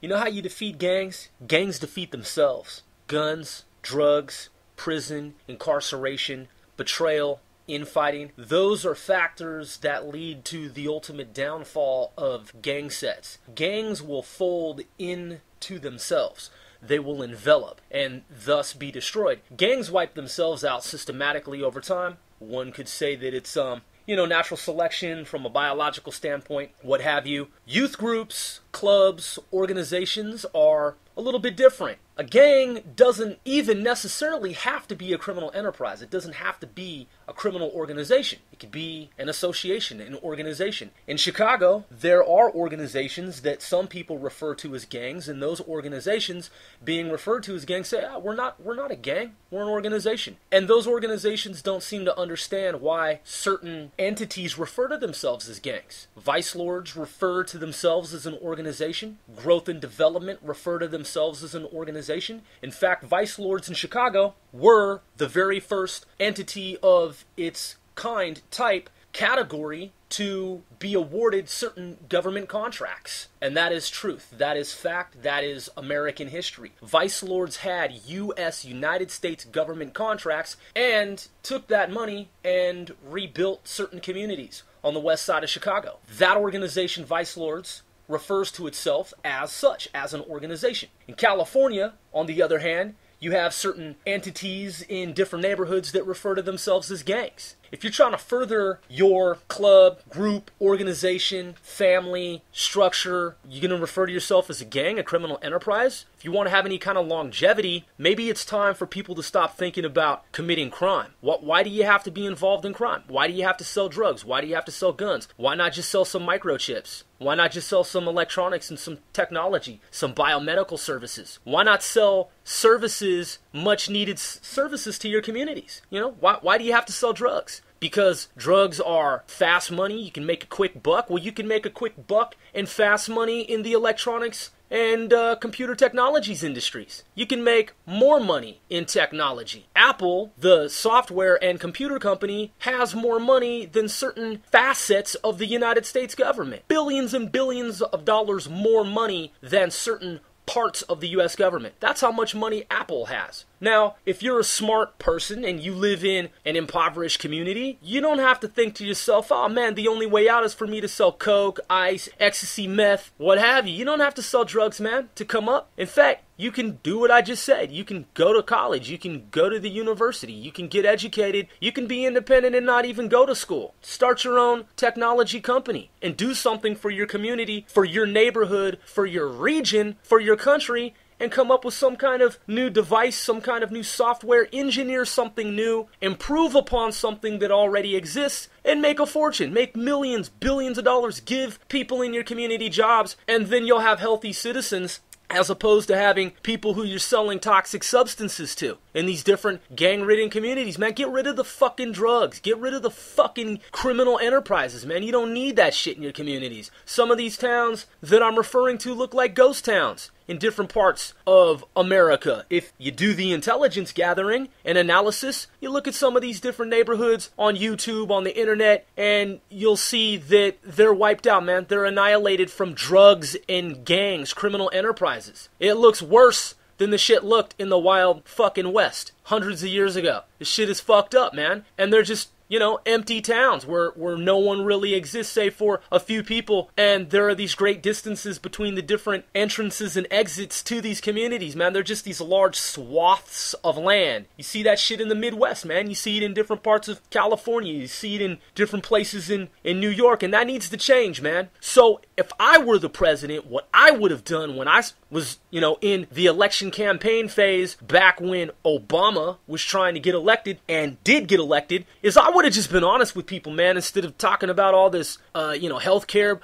You know how you defeat gangs? Gangs defeat themselves. Guns, drugs, prison, incarceration, betrayal, infighting. Those are factors that lead to the ultimate downfall of gang sets. Gangs will fold into themselves. They will envelop and thus be destroyed. Gangs wipe themselves out systematically over time. One could say that it's natural selection from a biological standpoint, what have you. Youth groups, clubs, organizations are a little bit different. A gang doesn't even necessarily have to be a criminal enterprise. It doesn't have to be a criminal organization. It could be an association, an organization. In Chicago, there are organizations that some people refer to as gangs, and those organizations being referred to as gangs say, we're not a gang, we're an organization. And those organizations don't seem to understand why certain entities refer to themselves as gangs. Vice lords refer to themselves as an organization. Growth and development refer to themselves as an organization. In fact, vice lords in Chicago were the very first entity of its kind, type, category to be awarded certain government contracts. And that is truth. That is fact. That is American history. Vice lords had United States government contracts and took that money and rebuilt certain communities on the west side of Chicago. That organization, Vice Lords, refers to itself as such, as an organization. In California, on the other hand, you have certain entities in different neighborhoods that refer to themselves as gangs. If you're trying to further your club, group, organization, family, structure, you're going to refer to yourself as a gang, a criminal enterprise. If you want to have any kind of longevity, maybe it's time for people to stop thinking about committing crime. Why do you have to be involved in crime? Why do you have to sell drugs? Why do you have to sell guns? Why not just sell some microchips? Why not just sell some electronics and some technology, some biomedical services? Why not sell services, much needed services to your communities? Why do you have to sell drugs? Because drugs are fast money, you can make a quick buck. Well, you can make a quick buck and fast money in the electronics and computer technologies industries. You can make more money in technology. Apple, the software and computer company, has more money than certain facets of the United States government. Billions and billions of dollars more money than certain parts of the U.S. government. That's how much money Apple has. Now, if you're a smart person and you live in an impoverished community, you don't have to think to yourself, oh man, the only way out is for me to sell coke, ice, ecstasy, meth, what have you. You don't have to sell drugs, man, to come up. In fact, you can do what I just said. You can go to college. You can go to the university. You can get educated. You can be independent and not even go to school. Start your own technology company and do something for your community, for your neighborhood, for your region, for your country, and come up with some kind of new device, some kind of new software, engineer something new, improve upon something that already exists, and make a fortune. Make millions, billions of dollars, give people in your community jobs, and then you'll have healthy citizens, as opposed to having people who you're selling toxic substances to in these different gang-ridden communities. Man, get rid of the fucking drugs. Get rid of the fucking criminal enterprises, man. You don't need that shit in your communities. Some of these towns that I'm referring to look like ghost towns in different parts of America. If you do the intelligence gathering and analysis, you look at some of these different neighborhoods on YouTube, on the internet, and you'll see that they're wiped out, man. They're annihilated from drugs and gangs, criminal enterprises. It looks worse than the shit looked in the wild fucking West hundreds of years ago. This shit is fucked up, man. And they're just empty towns where no one really exists save for a few people, and there are these great distances between the different entrances and exits to these communities, man. They're just these large swaths of land. You see that shit in the Midwest, man. You see it in different parts of California. You see it in different places in New York, and that needs to change, man. So if I were the president, what I would have done when I was, in the election campaign phase back when Obama was trying to get elected and did get elected, is I would have just been honest with people, man, instead of talking about all this, healthcare,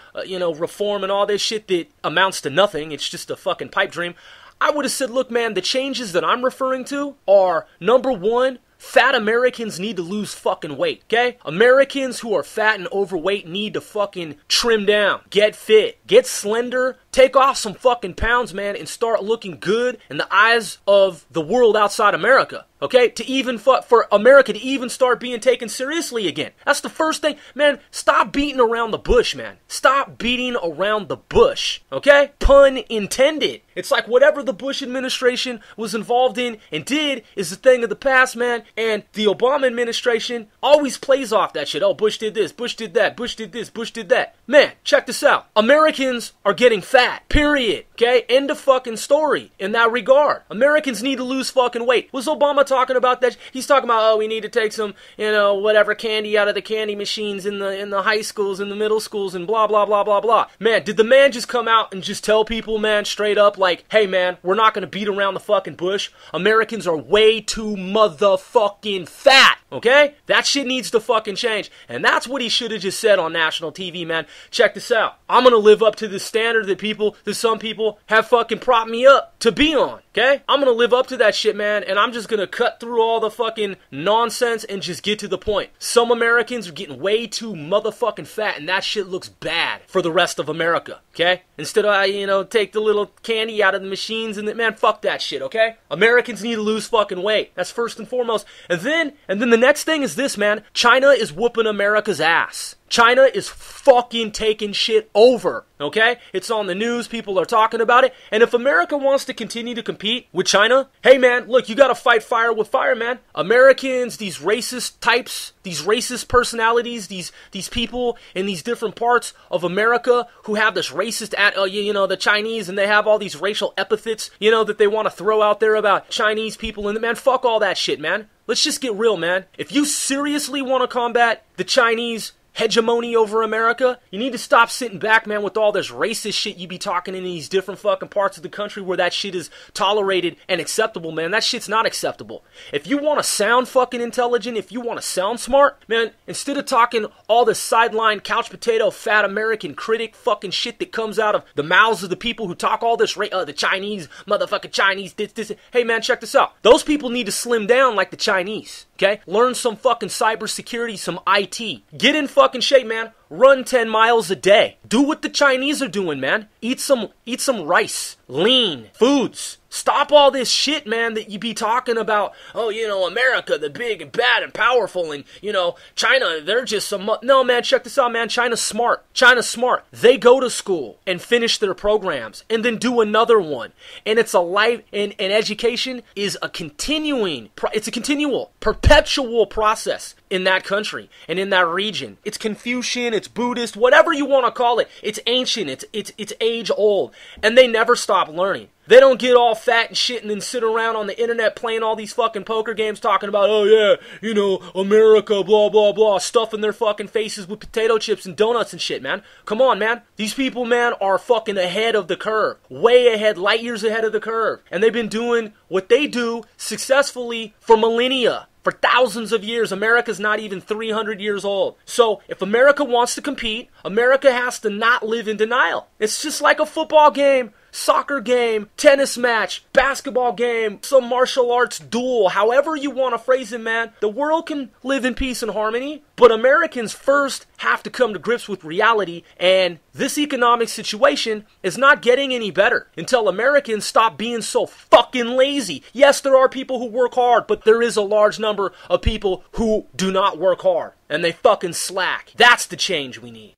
reform and all this shit that amounts to nothing. It's just a fucking pipe dream. I would have said, look, man, the changes that I'm referring to are, number one, Fat Americans need to lose fucking weight, okay? Americans who are fat and overweight need to fucking trim down, get fit, get slender, take off some fucking pounds, man, and start looking good in the eyes of the world outside America. Okay, to even for America to even start being taken seriously again. That's the first thing, man. Stop beating around the bush, man. Stop beating around the bush. Okay, pun intended. It's like whatever the Bush administration was involved in and did is a thing of the past, man. And the Obama administration always plays off that shit. Oh, Bush did this, Bush did that, Bush did this, Bush did that. Man, check this out. Americans are getting fat. Period. Okay, end of fucking story in that regard. Americans need to lose fucking weight. Was Obama talking about that? He's talking about, oh, we need to take some, whatever candy out of the candy machines in the high schools, in the middle schools, and blah, blah, blah, blah, blah. Man, did the man just come out and just tell people, man, straight up, like, hey, man, we're not going to beat around the fucking bush. Americans are way too motherfucking fat, okay? That shit needs to fucking change. And that's what he should have just said on national TV, man. Check this out. I'm going to live up to the standard that some people have fucking propped me up to be on, okay? I'm going to live up to that shit, man, and I'm just going to cut through all the fucking nonsense and just get to the point. Some Americans are getting way too motherfucking fat, and that shit looks bad for the rest of America, okay? Instead of, take the little candy out of the machines and man, fuck that shit, okay? Americans need to lose fucking weight. That's first and foremost. And then the next thing is this, man. China is whooping America's ass. China is fucking taking shit over, okay? It's on the news, people are talking about it, and if America wants to continue to compete with China, hey man, look, you gotta fight fire with fire, man. Americans, these racist types, these racist personalities, these people in these different parts of America who have this racist, the Chinese, and they have all these racial epithets, that they want to throw out there about Chinese people, and man, fuck all that shit, man. Let's just get real, man. If you seriously want to combat the Chinese hegemony over America, you need to stop sitting back, man, with all this racist shit you be talking in these different fucking parts of the country where that shit is tolerated and acceptable, man. That shit's not acceptable. If you want to sound fucking intelligent, if you want to sound smart, man, instead of talking all this sideline couch potato fat American critic fucking shit that comes out of the mouths of the people who talk all this the Chinese, motherfucking Chinese, this. Hey, man, check this out. Those people need to slim down like the Chinese. Okay? Learn some fucking cybersecurity, some IT. Get in fucking shape, man. Run 10 miles a day. Do what the Chinese are doing, man. Eat some rice, lean foods. Stop all this shit, man, that you be talking about. Oh, America, the big and bad and powerful, and, China, they're just some... No, man, check this out, man. China's smart. China's smart. They go to school and finish their programs and then do another one. And it's a life... And education is a continuing... It's a continual, perpetual process in that country and in that region. It's Confucian, it's Buddhist, whatever you want to call it. It's ancient, it's age old, and they never stop learning. They don't get all fat and shit and then sit around on the internet playing all these fucking poker games talking about, oh yeah, America, blah, blah, blah, stuffing their fucking faces with potato chips and donuts and shit, man. Come on, man. These people, man, are fucking ahead of the curve. Way ahead, light years ahead of the curve. And they've been doing what they do successfully for millennia. For thousands of years. America's not even 300 years old. So, if America wants to compete, America has to not live in denial. It's just like a football game, soccer game, tennis match, basketball game, some martial arts duel, however you want to phrase it, man. The world can live in peace and harmony, but Americans first have to come to grips with reality, and this economic situation is not getting any better until Americans stop being so fucking lazy. Yes, there are people who work hard, but there is a large number of people who do not work hard, and they fucking slack. That's the change we need.